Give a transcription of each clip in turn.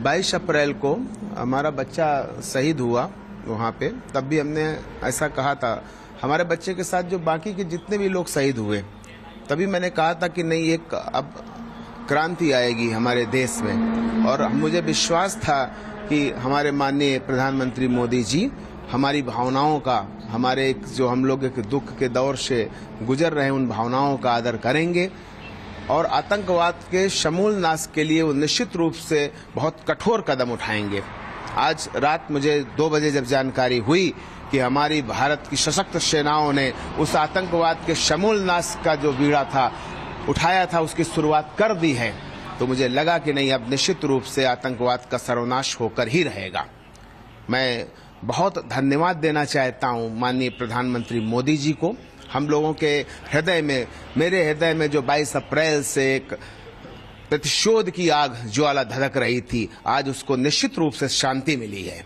22 अप्रैल को हमारा बच्चा शहीद हुआ वहाँ पे, तब भी हमने ऐसा कहा था हमारे बच्चे के साथ जो बाकी के जितने भी लोग शहीद हुए, तभी मैंने कहा था कि नहीं एक अब क्रांति आएगी हमारे देश में। और मुझे विश्वास था कि हमारे माननीय प्रधानमंत्री मोदी जी हमारी भावनाओं का, हमारे जो हम लोग एक दुख के दौर से गुजर रहे हैं उन भावनाओं का आदर करेंगे और आतंकवाद के समूल नाश के लिए वो निश्चित रूप से बहुत कठोर कदम उठाएंगे। आज रात मुझे 2 बजे जब जानकारी हुई कि हमारी भारत की सशक्त सेनाओं ने उस आतंकवाद के समूल नाश का जो बीड़ा था उठाया था, उसकी शुरुआत कर दी है, तो मुझे लगा कि नहीं अब निश्चित रूप से आतंकवाद का सर्वनाश होकर ही रहेगा। मैं बहुत धन्यवाद देना चाहता हूं माननीय प्रधानमंत्री मोदी जी को। हम लोगों के हृदय में, मेरे हृदय में जो 22 अप्रैल से एक प्रतिशोध की आग ज्वाला धधक रही थी, आज उसको निश्चित रूप से शांति मिली है।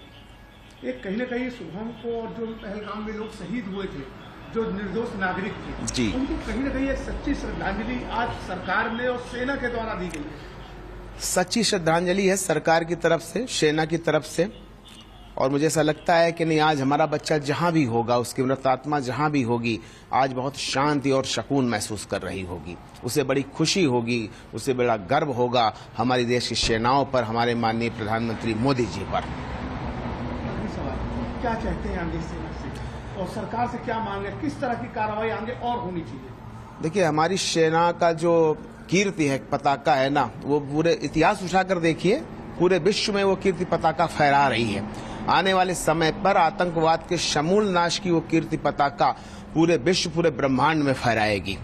एक कहीं न कहीं शुभम को और जो पहलगाम में लोग शहीद हुए थे, जो निर्दोष नागरिक थे जी, उनको कहीं न कहीं एक सच्ची श्रद्धांजलि आज सरकार ने और सेना के द्वारा दी गई। सच्ची श्रद्धांजलि है सरकार की तरफ से, सेना की तरफ से। और मुझे ऐसा लगता है कि नहीं आज हमारा बच्चा जहां भी होगा, उसकी मृत आत्मा जहां भी होगी, आज बहुत शांति और सुकून महसूस कर रही होगी। उसे बड़ी खुशी होगी, उसे बड़ा गर्व होगा हमारी देश की सेनाओं पर, हमारे माननीय प्रधानमंत्री मोदी जी पर। क्या चाहते हैं आगे सेना से और सरकार से क्या मांगे, किस तरह की कार्रवाई आगे और होनी चाहिए? देखिए, हमारी सेना का जो कीर्ति है, पताका है ना, वो पूरे इतिहास उठाकर देखिए, पूरे विश्व में वो कीर्ति पताका फहरा रही है। आने वाले समय पर आतंकवाद के समूल नाश की वो कीर्ति पताका पूरे विश्व, पूरे ब्रह्मांड में फहराएगी।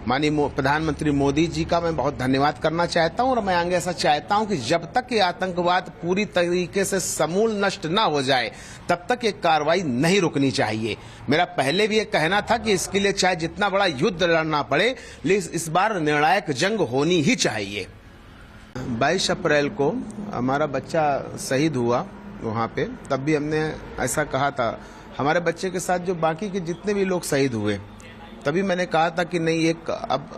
माननीय प्रधानमंत्री मोदी जी का मैं बहुत धन्यवाद करना चाहता हूं और मैं आगे ऐसा चाहता हूं कि जब तक ये आतंकवाद पूरी तरीके से समूल नष्ट ना हो जाए, तब तक ये कार्रवाई नहीं रुकनी चाहिए। मेरा पहले भी ये कहना था कि इसके लिए चाहे जितना बड़ा युद्ध लड़ना पड़े, लेकिन इस बार निर्णायक जंग होनी ही चाहिए। 22 अप्रैल को हमारा बच्चा शहीद हुआ वहाँ पे, तब भी हमने ऐसा कहा था हमारे बच्चे के साथ जो बाकी के जितने भी लोग शहीद हुए, तभी मैंने कहा था कि नहीं एक अब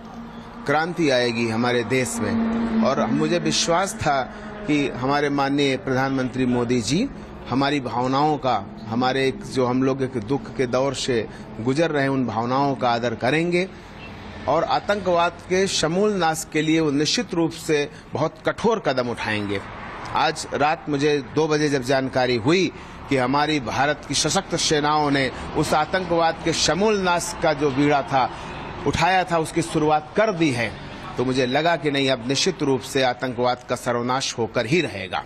क्रांति आएगी हमारे देश में। और मुझे विश्वास था कि हमारे माननीय प्रधानमंत्री मोदी जी हमारी भावनाओं का, हमारे जो हम लोग एक दुख के दौर से गुजर रहे हैं उन भावनाओं का आदर करेंगे और आतंकवाद के समूल नाश के लिए वो निश्चित रूप से बहुत कठोर कदम उठाएंगे। आज रात मुझे 2 बजे जब जानकारी हुई कि हमारी भारत की सशक्त सेनाओं ने उस आतंकवाद के समूल नाश का जो बीड़ा था उठाया था, उसकी शुरुआत कर दी है, तो मुझे लगा कि नहीं अब निश्चित रूप से आतंकवाद का सर्वनाश होकर ही रहेगा।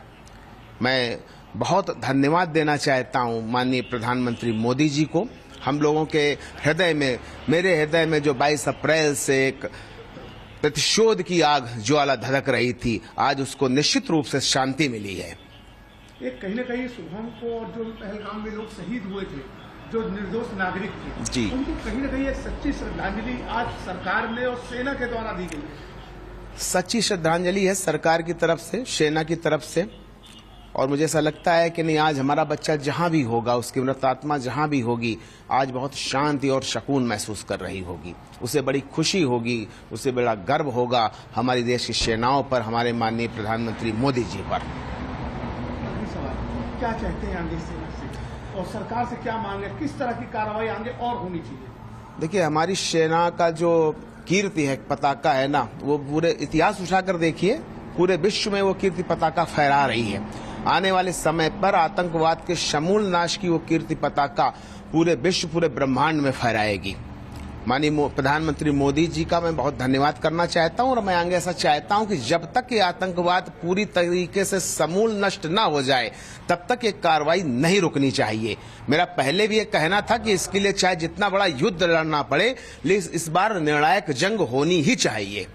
मैं बहुत धन्यवाद देना चाहता हूं माननीय प्रधानमंत्री मोदी जी को। हम लोगों के हृदय में, मेरे हृदय में जो 22 अप्रैल से एक प्रतिशोध की आग ज्वाला धधक रही थी, आज उसको निश्चित रूप से शांति मिली है। एक कहीं न कहीं शुभम को और जो पहलगाम में लोग शहीद हुए थे, जो निर्दोष नागरिक थे जी, उनको कहीं न कहीं एक सच्ची श्रद्धांजलि आज सरकार ने और सेना के द्वारा दी गई। सच्ची श्रद्धांजलि है सरकार की तरफ से, सेना की तरफ से। और मुझे ऐसा लगता है कि नहीं आज हमारा बच्चा जहां भी होगा, उसकी मृत आत्मा जहां भी होगी, आज बहुत शांति और सुकून महसूस कर रही होगी। उसे बड़ी खुशी होगी, उसे बड़ा गर्व होगा हमारी देश की सेनाओं पर, हमारे माननीय प्रधानमंत्री मोदी जी पर। क्या चाहते हैं आगे सेना से और सरकार से क्या मांगे, किस तरह की कार्रवाई आगे और होनी चाहिए? देखिए, हमारी सेना का जो कीर्ति है, पताका है ना, वो पूरे इतिहास उठाकर देखिए, पूरे विश्व में वो कीर्ति पताका फहरा रही है। आने वाले समय पर आतंकवाद के समूल नाश की वो कीर्ति पताका पूरे विश्व, पूरे ब्रह्मांड में फहराएगी। माननीय प्रधानमंत्री मोदी जी का मैं बहुत धन्यवाद करना चाहता हूं और मैं आगे ऐसा चाहता हूं कि जब तक ये आतंकवाद पूरी तरीके से समूल नष्ट ना हो जाए, तब तक ये कार्रवाई नहीं रुकनी चाहिए। मेरा पहले भी ये कहना था कि इसके लिए चाहे जितना बड़ा युद्ध लड़ना पड़े, लेकिन इस बार निर्णायक जंग होनी ही चाहिए।